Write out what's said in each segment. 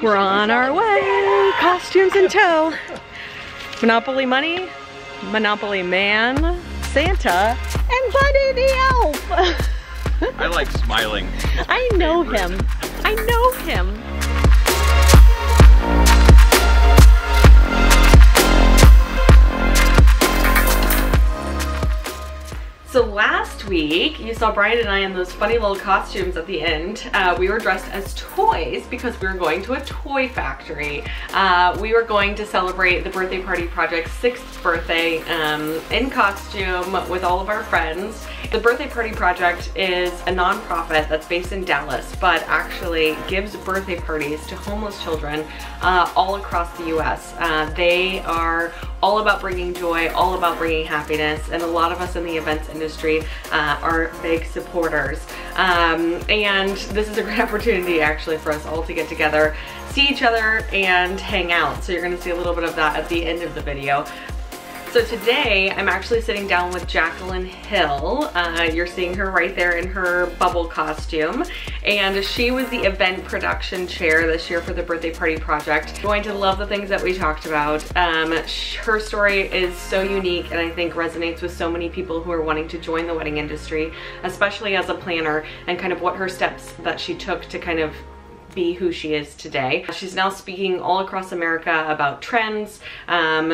We're on our way. Costumes in tow. Monopoly money, Monopoly man, Santa, and Buddy the Elf. I like smiling. I know him. I know him. So last week, you saw Brian and I in those funny little costumes at the end. We were dressed as toys because we were going to a toy factory. We were going to celebrate the Birthday Party Project's 6th birthday in costume with all of our friends. The Birthday Party Project is a nonprofit that's based in Dallas, but actually gives birthday parties to homeless children all across the US. They are all about bringing joy, all about bringing happiness, and a lot of us in the events industry are big supporters. And this is a great opportunity actually for us all to get together, see each other, and hang out. So you're gonna see a little bit of that at the end of the video. So today, I'm actually sitting down with Jacqueline Hill. You're seeing her right there in her bubble costume. And she was the event production chair this year for the Birthday Party Project. You're going to love the things that we talked about. Her story is so unique and I think resonates with so many people who are wanting to join the wedding industry, especially as a planner, and kind of what her steps that she took to kind of be who she is today. She's now speaking all across America about trends.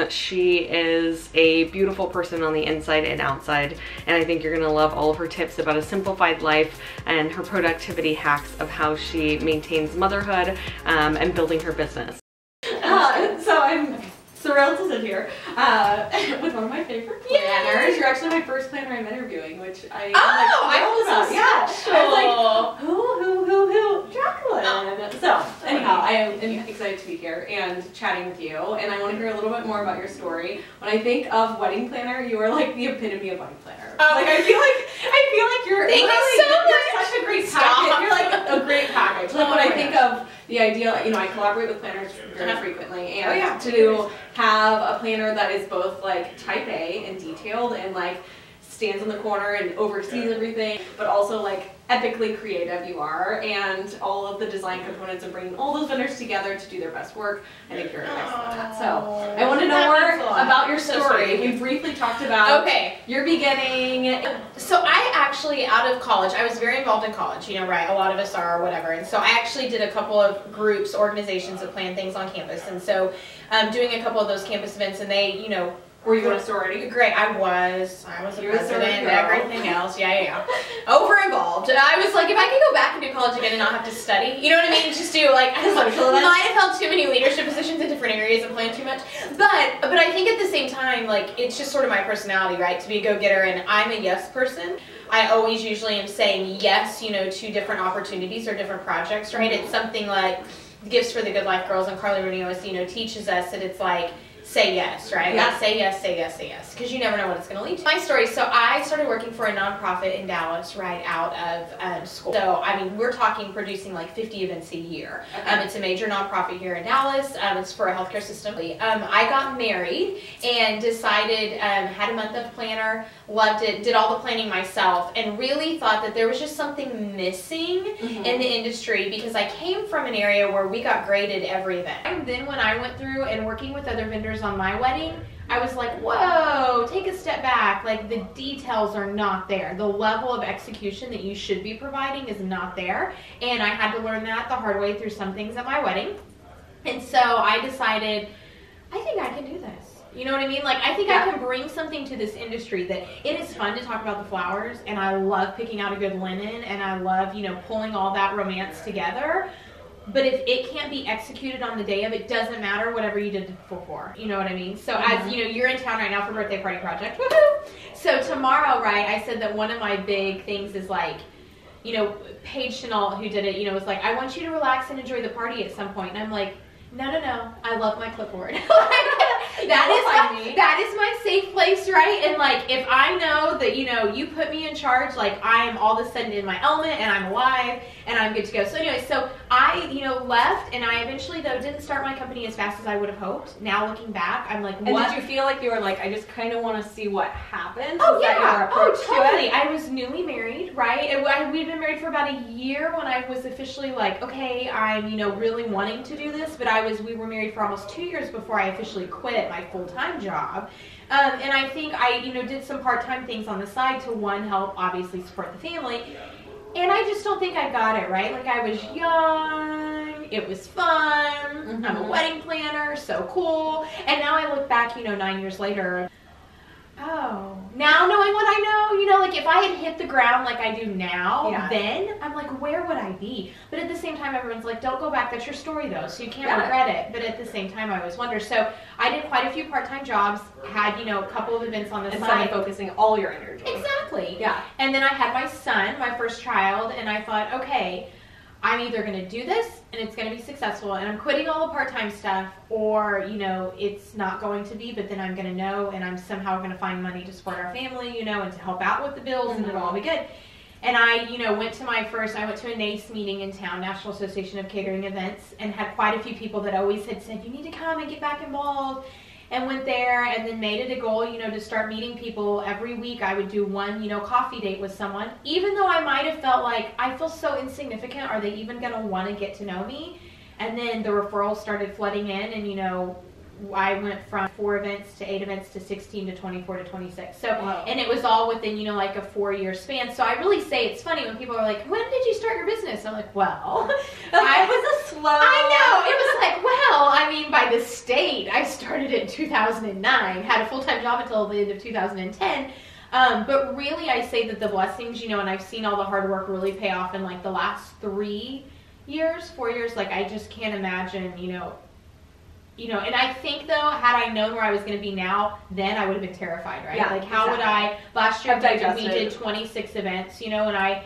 She is a beautiful person on the inside and outside, and I think you're gonna love all of her tips about a simplified life and her productivity hacks of how she maintains motherhood and building her business. So I'm thrilled to sit here with one of my favorite planners. You're actually my first planner I'm interviewing, which I was so special. I was like, who? Jacqueline. So anyhow, I am excited to be here and chatting with you, and I want to hear a little bit more about your story. When I think of wedding planner, you are like the epitome of wedding planner. Like I feel like you're you're such a great package. You're like a great package. Like when I think of the idea, you know, I collaborate with planners very frequently, and to have a planner that is both like type A and detailed and like stands in the corner and oversees everything, but also like epically creative you are, and all of the design components and bringing all those vendors together to do their best work. I think you're excellent at that. So I want to know more about your story. We briefly talked about your beginning. So I actually, out of college, I was very involved in college, you know, right? A lot of us are, or whatever. And so I actually did a couple of groups, organizations that plan things on campus. And so doing a couple of those campus events, and they, you know, were you in a sorority? Great, I was a president and everything else. Yeah. Over involved. And I was like, if I could go back and do college again and not have to study, you know what I mean? Just do like, I might have held too many leadership positions in different areas and planned too much. But I think at the same time, like, it's just sort of my personality, right? To be a go-getter, and I'm a yes person. I always usually am saying yes, you know, to different opportunities or different projects, right? It's something like Gifts for the Good Life Girls, and Carly Rooney always, you know, teaches us that it's like, say yes, right? Yeah. Like say yes, say yes, say yes, because you never know what it's going to lead to. My story, so I started working for a nonprofit in Dallas right out of school. So, I mean, we're talking producing like 50 events a year. It's a major nonprofit here in Dallas. It's for a healthcare system. I got married and decided, had a month of planner, loved it, did all the planning myself, and really thought that there was just something missing in the industry, because I came from an area where we got graded every event. And then when I went through and working with other vendors on my wedding, I was like, whoa, take a step back. Like, the details are not there. The level of execution that you should be providing is not there. And I had to learn that the hard way through some things at my wedding. And so I decided, I think I can do this. You know what I mean? Like, I think I can bring something to this industry that it is fun to talk about the flowers, and I love picking out a good linen, and I love, you know, pulling all that romance together. But if it can't be executed on the day of, it doesn't matter whatever you did before. You know what I mean? So as you know, you're in town right now for Birthday Party Project. Woohoo! So tomorrow, right, I said that one of my big things is like, you know, Paige Chanel, who did it, you know, was like, I want you to relax and enjoy the party at some point. And I'm like, no, I love my clipboard. That is my safe place, right? And like, if I know that, you know, you put me in charge, like I am all of a sudden in my element and I'm alive and I'm good to go. So anyway, so I, you know, left, and I eventually, though, didn't start my company as fast as I would have hoped. Now, looking back, I'm like, what? And did you feel like you were like, I just kind of want to see what happens? Oh, Is that your yeah. approach Oh, totally. to it? I was newly married, right? And we'd been married for about a year when I was officially like, okay, I'm, you know, really wanting to do this. But we were married for almost 2 years before I officially quit my full-time job. And I think I, you know, did some part-time things on the side to, one, help obviously support the family. And I just don't think I got it, right? Like, I was young, it was fun, I'm a wedding planner, so cool. And now I look back, you know, 9 years later, oh, now knowing what I know, you know, like if I had hit the ground like I do now, then I'm like, where would I be? But at the same time, everyone's like, don't go back, that's your story though, so you can't regret it. But at the same time, I always wonder. So I did quite a few part-time jobs, had, you know, a couple of events on the side. Focusing all your energy. Exactly. Yeah. And then I had my son, my first child, and I thought, okay, I'm either going to do this and it's going to be successful and I'm quitting all the part-time stuff, or, you know, it's not going to be, but then I'm going to know and I'm somehow going to find money to support our family, you know, and to help out with the bills and it'll all be good. And I, you know, I went to a NACE meeting in town, National Association of Catering Events, and had quite a few people that always had said, you need to come and get back involved. And went there and then made it a goal, you know, to start meeting people. Every week I would do one, you know, coffee date with someone. Even though I might have felt like, I feel so insignificant, are they even going to want to get to know me? And then the referrals started flooding in, and, you know, I went from 4 events to 8 events to 16 to 24 to 26. So, and it was all within, you know, like a 4-year span. So I really say it's funny when people are like, when did you start your business? I'm like, well, it was a slow. I know. It was like, well, I mean, by the state, I started in 2009, had a full-time job until the end of 2010. But really, I say that the blessings, you know, and I've seen all the hard work really pay off in like the last 4 years. Like, I just can't imagine, you know, and I think though, had I known where I was going to be now, then I would have been terrified, right? Yeah, like, how would I, last year we did 26 events, you know, and I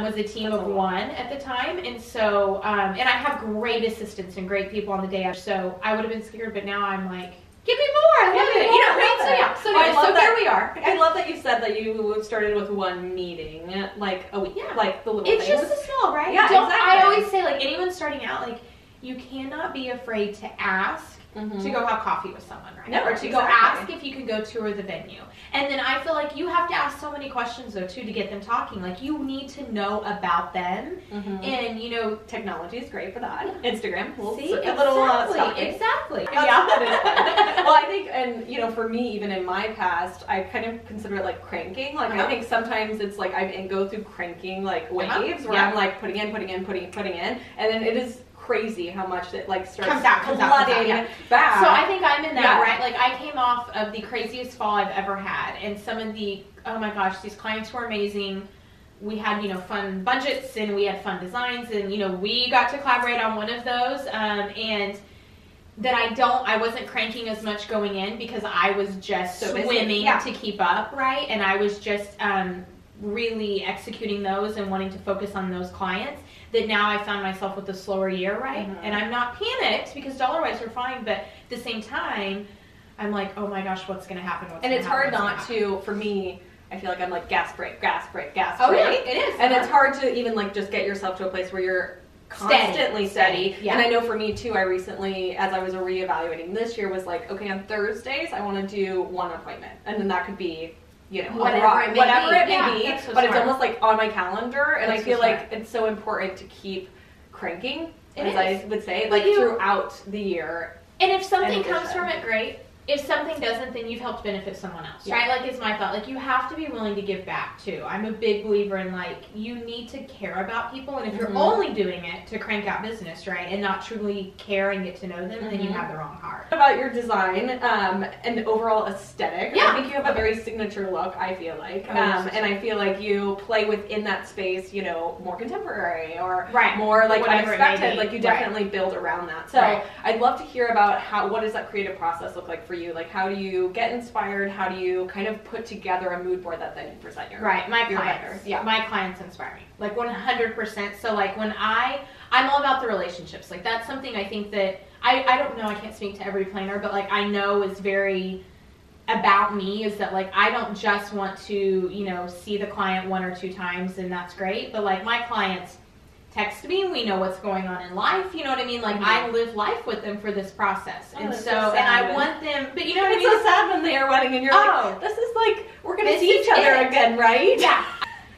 was a team of 1 at the time. And so, and I have great assistants and great people on the day after, so I would have been scared, but now I'm like, give me more, I love it, you know, right? So yeah, so, anyway, so there we are. I love that you said that you started with 1 meeting, like a week, like the little it's things. just a small, right? Yeah, exactly. I always say, like, anyone starting out, like, you cannot be afraid to ask to go have coffee with someone, right? No, or to go ask if you can go tour the venue. And then I feel like you have to ask so many questions though too to get them talking. Like, you need to know about them, and you know, technology is great for that. Instagram, see, exactly. Yeah, that is fun. Well, I think, and you know, for me, even in my past, I kind of consider it like cranking. Like, I think sometimes it's like I go through cranking like waves where I'm like putting in, and then it is crazy how much it like starts comes out, back. So I think I'm in that, right? Like, I came off of the craziest fall I've ever had, and some of the, oh my gosh, these clients were amazing. We had, you know, fun budgets and we had fun designs, and, you know, we got to collaborate on one of those, and that I wasn't cranking as much going in because I was just swimming to keep up, right? And I was just really executing those and wanting to focus on those clients, that now I found myself with a slower year, right? And I'm not panicked because dollar-wise we're fine, but at the same time, I'm like, oh my gosh, what's going to happen? And it's hard not to, for me, I feel like I'm like gas brake. Oh yeah, it is. And it's hard to even like just get yourself to a place where you're constantly steady. Yeah. And I know for me too, I recently, as I was reevaluating this year, was like, okay, on Thursdays I want to do 1 appointment, and then that could be, you know, whatever it may be, but it's almost like on my calendar, and I feel like it's so important to keep cranking, as I would say, like throughout the year. And if something comes from it, great. If something doesn't, then you've helped benefit someone else, right? Like, it's my thought. Like, you have to be willing to give back too. I'm a big believer in, like, you need to care about people, and if you're only doing it to crank out business, right, and not truly care and get to know them, then you have the wrong heart. What about your design and overall aesthetic? I think you have a very signature look, I feel like, and I feel like you play within that space, you know, more contemporary or more like unexpected. Like, you definitely build around that. So I'd love to hear about what does that creative process look like for you? Like, how do you get inspired? How do you kind of put together a mood board that then you present your my clients. My clients inspire me, like 100%. So like, when I'm all about the relationships. Like, that's something I think that I don't know, I can't speak to every planner, but like, I know is very about me, is that like, I don't just want to, you know, see the client 1 or 2 times and that's great, but like, my clients text me. We know what's going on in life. You know what I mean? Like, I live life with them for this process. And so I want them, but you know what I mean? It's so sad when they are wedding and you're like, this is like, we're going to see each other again, right? Yeah.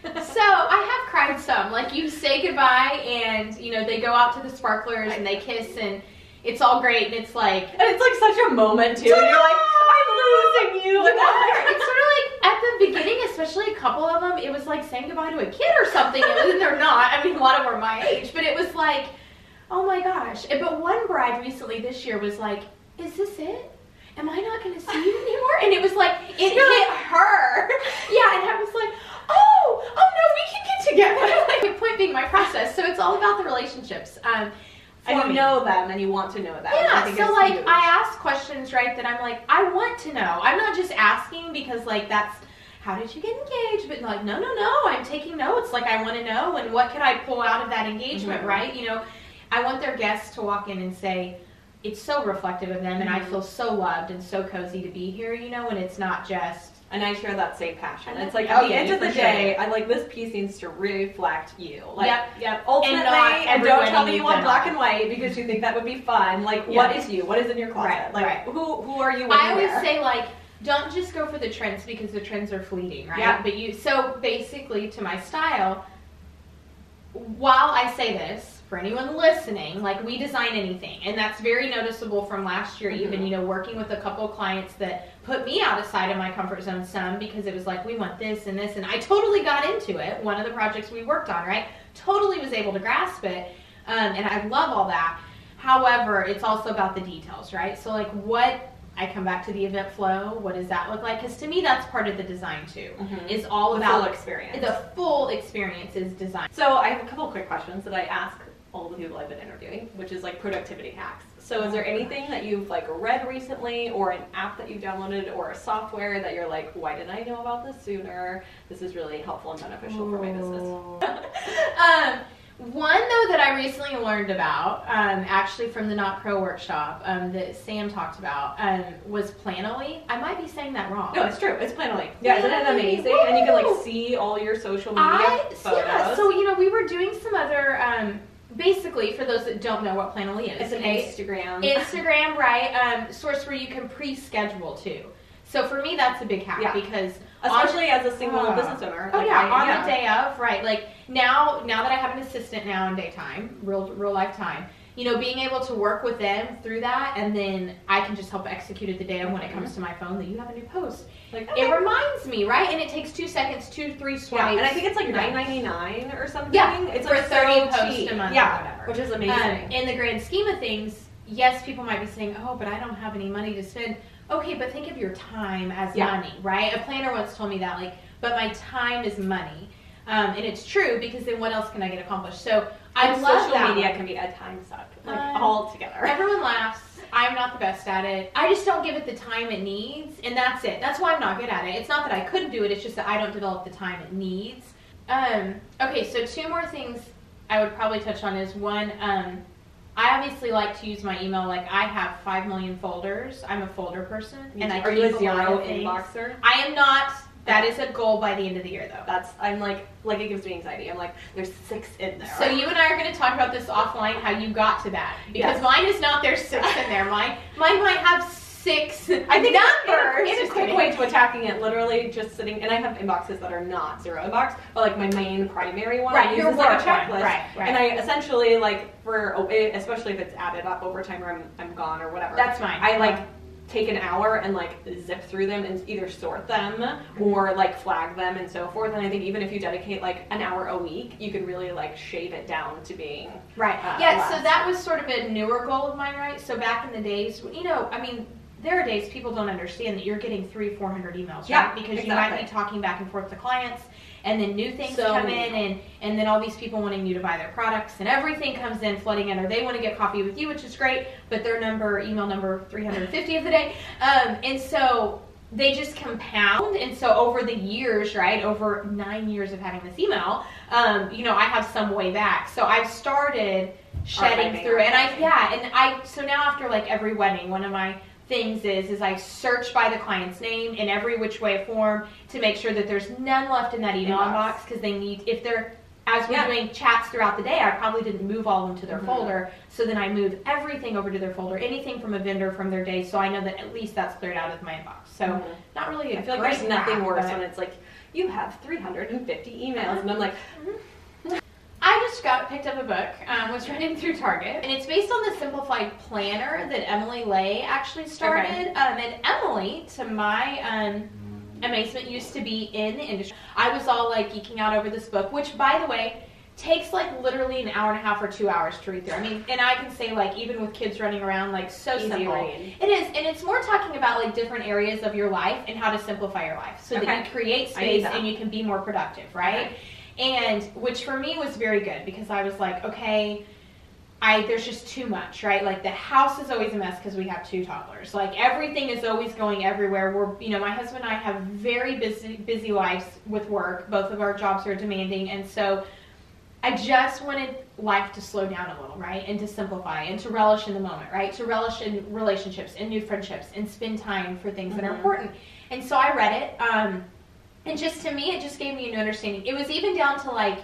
So I have cried some. Like, you say goodbye and, you know, they go out to the sparklers and they kiss and it's all great. And it's like such a moment too. And you're like, I'm losing you. It's sort of like at the beginning, especially a couple of them, it was like saying goodbye to a kid or something. And they're not. I mean, a lot of them are my age, but it was like, oh my gosh. But one bride recently this year was like, is this it? Am I not going to see you anymore? And it was like, it hit her. Yeah, and I was like, oh no, we can get together. Like, the point being my process. So it's all about the relationships. And you know them and you want to know them. Yeah, so like huge. I ask questions, right, that I'm like, I want to know. I'm not just asking because like that's, how did you get engaged? But like, no, I'm taking notes. Like, I want to know, and what could I pull out of that engagement, right? You know, I want their guests to walk in and say, it's so reflective of them and I feel so loved and so cozy to be here, you know, and it's not just. And I share that same passion. It's like, at the end of the day, I like, this piece needs to reflect you. Like, ultimately, and don't tell me you want black and white because you think that would be fun. Like, what is you? What is in your closet? Like, who are you when I always say, like, don't just go for the trends because the trends are fleeting, right? Yeah. But so basically, to my style, while I say this, for anyone listening, like, we design anything, and that's very noticeable from last year, even, you know, working with a couple of clients that put me outside of my comfort zone some, because it was like, we want this and this, and I totally got into it. One of the projects we worked on, right, totally was able to grasp it, and I love all that. However, it's also about the details, right? So like, I come back to the event flow. What does that look like? Because to me, that's part of the design too. It's all about the full experience. The full experience is design. So I have a couple quick questions that I ask all the people I've been interviewing, which is like productivity hacks. So is there anything that you've like read recently, or an app that you downloaded, or a software that you're like, why didn't I know about this sooner? This is really helpful and beneficial for my business. One though that I recently learned about, actually from the Not Pro workshop that Sam talked about, was Planoly. I might be saying that wrong. No, it's true. It's Planoly. Yeah, isn't it amazing? Woo! And you can like see all your social media photos. Yeah, so you know, we were doing some other. Basically, for those that don't know what Planoly is, it's an Instagram, right? Source where you can pre-schedule too. So for me, that's a big hack because especially as a single business owner. Oh, like on the day of, right? Like now that I have an assistant now in daytime, real life time, you know, being able to work with them through that, and then I can just help execute it the day of when it comes to my phone that you have a new post. Like, it reminds me, right? And it takes 2 seconds, 2-3 swipes. Yeah, and I think it's like $9.99 or something. Yeah, it's for like 30 so posts cheap. a month, or whatever. Which is amazing. In the grand scheme of things, yes, people might be saying, oh, but I don't have any money to spend. Okay, but think of your time as money, right? A planner once told me that, like, but my time is money. And it's true, because then what else can I get accomplished? So I love social media can be a time suck, like all together. Everyone laughs. I'm not the best at it. I just don't give it the time it needs, and that's it. That's why I'm not good at it. It's not that I couldn't do it, it's just that I don't develop the time it needs. Okay, so 2 more things I would probably touch on is one, I obviously like to use my email. Like, I have 5 million folders. I'm a folder person. And are you a zero inboxer? I am not. That is a goal by the end of the year, though. I'm like it gives me anxiety. I'm like, there's 6 in there. So you and I are going to talk about this offline, how you got to that. Because mine is not, there's 6 in there. Mine might have 6 I think numbers. It's a quick way to attacking it, literally just sitting, and I have inboxes that are not 0 inbox, but like my main primary one, I use like a checklist. Right. And I essentially, like, especially if it's added up over time or I'm gone or whatever. That's fine. I like take an hour and like zip through them and either sort them or like flag them and so forth. And I think even if you dedicate like an hour a week, you can really like shave it down to being less. So that was sort of a newer goal of mine, right? So back in the days, you know, I mean, there are days people don't understand that you're getting 300-400 emails, right? Because you might be talking back and forth to clients, and then new things come in, and then all these people wanting you to buy their products, and everything comes in flooding in, or they want to get coffee with you, which is great, but their email number 350 of the day, and so they just compound. And so over the years, right, over 9 years of having this email, you know, I have some way back. So I've started shedding through it, and so now after like every wedding, one of my things is I search by the client's name in every which way form to make sure that there's none left in that email inbox, because they need, if they're as we're doing chats throughout the day, I probably didn't move all into their folder. So then I move everything over to their folder, anything from a vendor from their day, so I know that at least that's cleared out of my inbox. So not really. I feel like there's nothing worse when it's like you have 350 emails, and I'm like. I just picked up a book, was running through Target, and it's based on the Simplified planner that Emily Lay actually started. And Emily, to my amazement, used to be in the industry. I was all like geeking out over this book, which, by the way, takes like literally an hour and a half or 2 hours to read through. I mean, and I can say like even with kids running around, like so simple. It is, and it's more talking about like different areas of your life and how to simplify your life so that you create space and you can be more productive, right? And which for me was very good because I was like, okay, there's just too much, right? Like the house is always a mess because we have 2 toddlers. Like everything is always going everywhere. We're, you know, my husband and I have very busy lives with work. Both of our jobs are demanding, and so I just wanted life to slow down a little, right? And to simplify and to relish in the moment, right? To relish in relationships and new friendships and spend time for things that are important. And so I read it. And just to me, it just gave me a new understanding. It was even down to like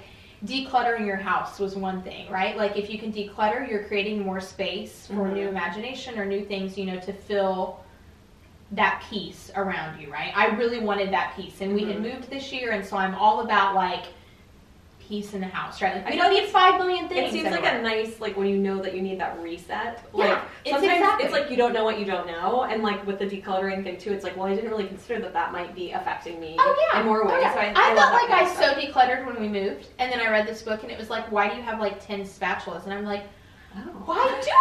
decluttering your house was one thing, right? Like if you can declutter, you're creating more space for new imagination or new things, you know, to fill that peace around you, right? I really wanted that peace. And we had moved this year, and so I'm all about like peace in the house, right? Like we don't need 5 million things. It seems like a nice, like when you know that you need that reset. Like, sometimes it's like you don't know what you don't know, and like with the decluttering thing too, it's like, well, I didn't really consider that might be affecting me in more ways. So I felt like I so decluttered when we moved, and then I read this book, and it was like, why do you have like 10 spatulas? And I'm like, why do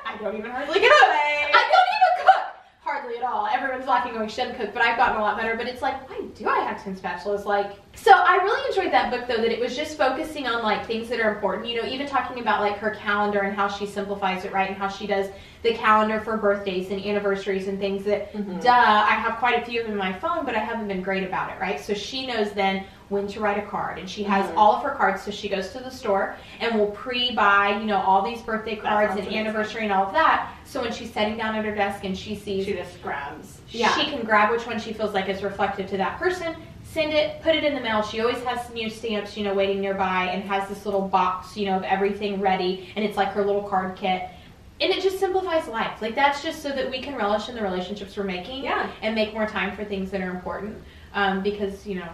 I don't even hardly cook. I don't even cook. Hardly at all. Everyone's laughing going, she doesn't cook, but I've gotten a lot better. But it's like, why do I have 10 spatulas? Like, so I really enjoyed that book though, that it was just focusing on like things that are important, you know, even talking about like her calendar and how she simplifies it, right? And how she does the calendar for birthdays and anniversaries and things that, I have quite a few of them in my phone, but I haven't been great about it, right? So she knows then when to write a card, and she has all of her cards, so she goes to the store and will pre-buy, you know, all these birthday cards and anniversary and all of that, so when she's sitting down at her desk and she sees, she just grabs. She can grab which one she feels like is reflective to that person, send it, put it in the mail. She always has new stamps, you know, waiting nearby, and has this little box, you know, of everything ready, and it's like her little card kit. And it just simplifies life. Like that's just so that we can relish in the relationships we're making and make more time for things that are important, because, you know,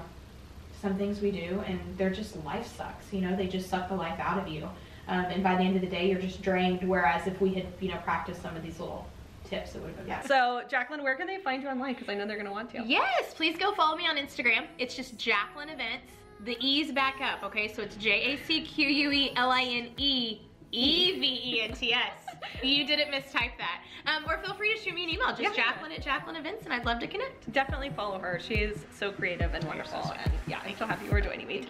some things we do and they're just, life sucks, you know, they just suck the life out of you, and by the end of the day you're just drained, whereas if we had, you know, practiced some of these little tips, it would have been better. So Jacqueline, where can they find you online, because I know they're going to want to? Yes, please go follow me on Instagram. It's just Jacqueline Events. The E's back up, okay? So it's JACQUELINE You didn't mistype that. Or feel free to shoot me an email, just Jacqueline Events, and I'd love to connect. Definitely follow her. She is so creative and wonderful, and I'm so happy you were joining me.